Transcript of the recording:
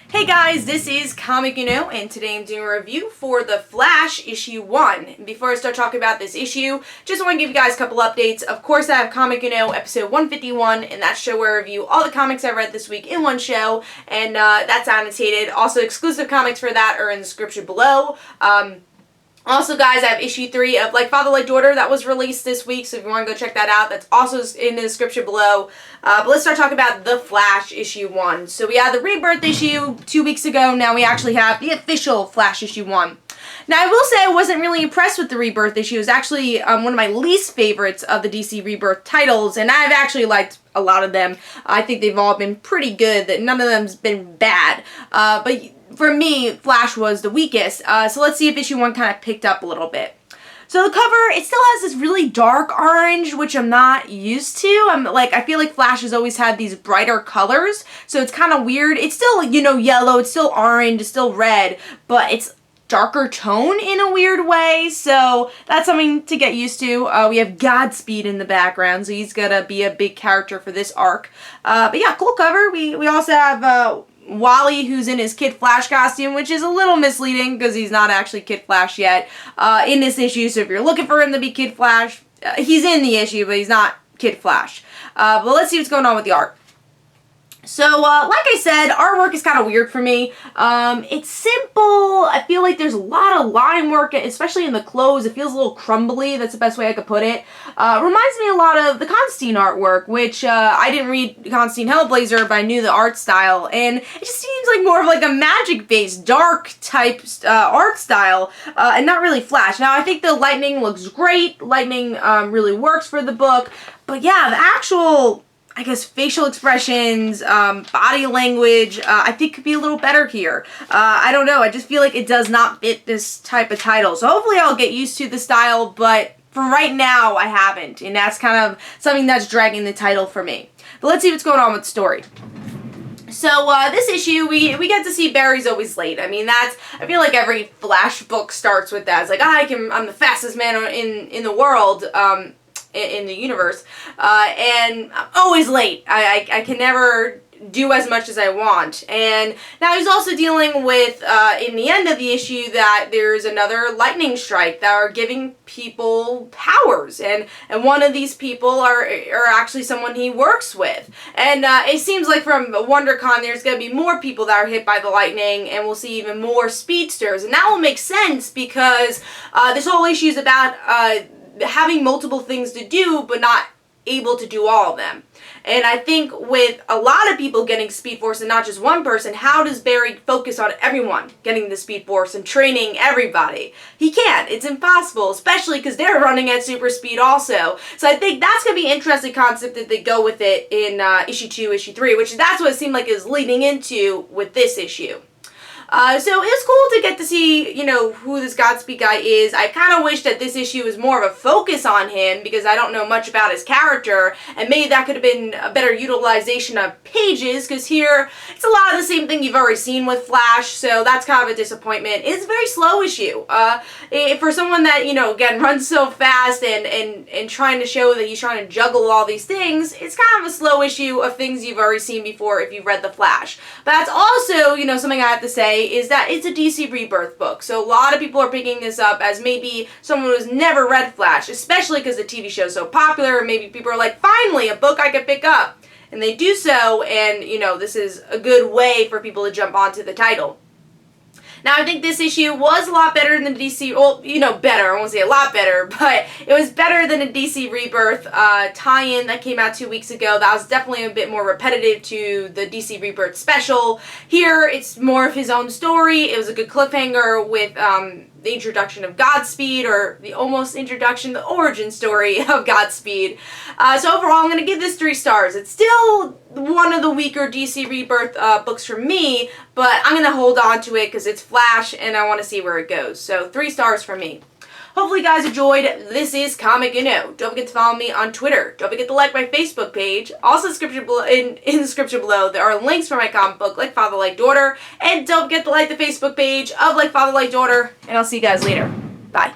Hey guys, this is Comic Uno, and today I'm doing a review for The Flash issue 1. Before I start talking about this issue, just want to give you guys a couple updates. Of course, I have Comic Uno episode 151, and that's show where I review all the comics I read this week in one show, and that's annotated. Also, exclusive comics for that are in the description below. Also, guys, I have issue 3 of Like Father, Like Daughter that was released this week, so if you want to go check that out, that's also in the description below. But let's start talking about The Flash issue 1. So we had the Rebirth issue 2 weeks ago, now we actually have the official Flash issue 1. Now, I will say I wasn't really impressed with the Rebirth issue. It was actually one of my least favorites of the DC Rebirth titles, and I've actually liked a lot of them. I think they've all been pretty good, that none of them's been bad. But for me, Flash was the weakest. So let's see if issue 1 kind of picked up a little bit. So the cover, it still has this really dark orange, which I'm not used to. I feel like Flash has always had these brighter colors, so it's kind of weird. It's still, yellow, it's still orange, it's still red, but it's darker tone in a weird way, so that's something to get used to. We have Godspeed in the background, so he's gonna be a big character for this arc. But yeah, cool cover. We also have Wally, who's in his Kid Flash costume, which is a little misleading because he's not actually Kid Flash yet in this issue. So if you're looking for him to be Kid Flash, he's in the issue, but he's not Kid Flash. But let's see what's going on with the art. So, like I said, artwork is kind of weird for me. It's simple. I feel like there's a lot of line work, especially in the clothes. It feels a little crumbly. That's the best way I could put it. Reminds me a lot of the Constantine artwork, which I didn't read Constantine Hellblazer, but I knew the art style. And it just seems like more of like a magic-based, dark type art style, and not really Flash. Now, I think the lightning looks great. Lightning really works for the book. But yeah, the actual, I guess, facial expressions, body language, I think could be a little better here. I don't know, I just feel like it does not fit this type of title. So hopefully I'll get used to the style, but for right now, I haven't. And that's kind of something that's dragging the title for me. But let's see what's going on with the story. So, this issue, we get to see Barry's always late. I mean, I feel like every Flash book starts with that. It's like, I'm the fastest man in the world, in the universe, and I'm always late. I can never do as much as I want. And now he's also dealing with, in the end of the issue, that there's another lightning strike that are giving people powers, and one of these people are actually someone he works with. And it seems like from WonderCon there's going to be more people that are hit by the lightning, and we'll see even more speedsters, and that will make sense because this whole issue is about having multiple things to do, but not able to do all of them. And I think with a lot of people getting Speed Force and not just one person, how does Barry focus on everyone getting the Speed Force and training everybody? He can't. It's impossible, especially because they're running at super speed also. So I think that's going to be an interesting concept that they go with it in issue 2, issue 3, which that's what it seemed like it was leading into with this issue. So it was cool to get to see, who this Godspeed guy is. I kind of wish that this issue was more of a focus on him because I don't know much about his character, and maybe that could have been a better utilization of pages, because here it's a lot of the same thing you've already seen with Flash, so that's kind of a disappointment. It's a very slow issue. For someone that, again, runs so fast and trying to show that he's trying to juggle all these things, it's kind of a slow issue of things you've already seen before if you've read The Flash. But that's also, something I have to say, is that it's a DC Rebirth book. So a lot of people are picking this up as maybe someone who's never read Flash, especially because the TV show is so popular, and maybe people are like, finally, a book I could pick up. And they do so, and, this is a good way for people to jump onto the title. Now, I think this issue was a lot better than the DC, well, better, I won't say a lot better, but it was better than a DC Rebirth tie-in that came out 2 weeks ago. That was definitely a bit more repetitive to the DC Rebirth special. Here, it's more of his own story. It was a good cliffhanger with the introduction of Godspeed, or the almost introduction, the origin story of Godspeed. So overall, I'm going to give this 3 stars. It's still one of the weaker DC Rebirth books for me, but I'm going to hold on to it because it's Flash and I want to see where it goes. So 3 stars for me. Hopefully you guys enjoyed. This is Comic Uno. Don't forget to follow me on Twitter. Don't forget to like my Facebook page. Also in the description below, there are links for my comic book, Like Father, Like Daughter. And don't forget to like the Facebook page of Like Father, Like Daughter. And I'll see you guys later. Bye.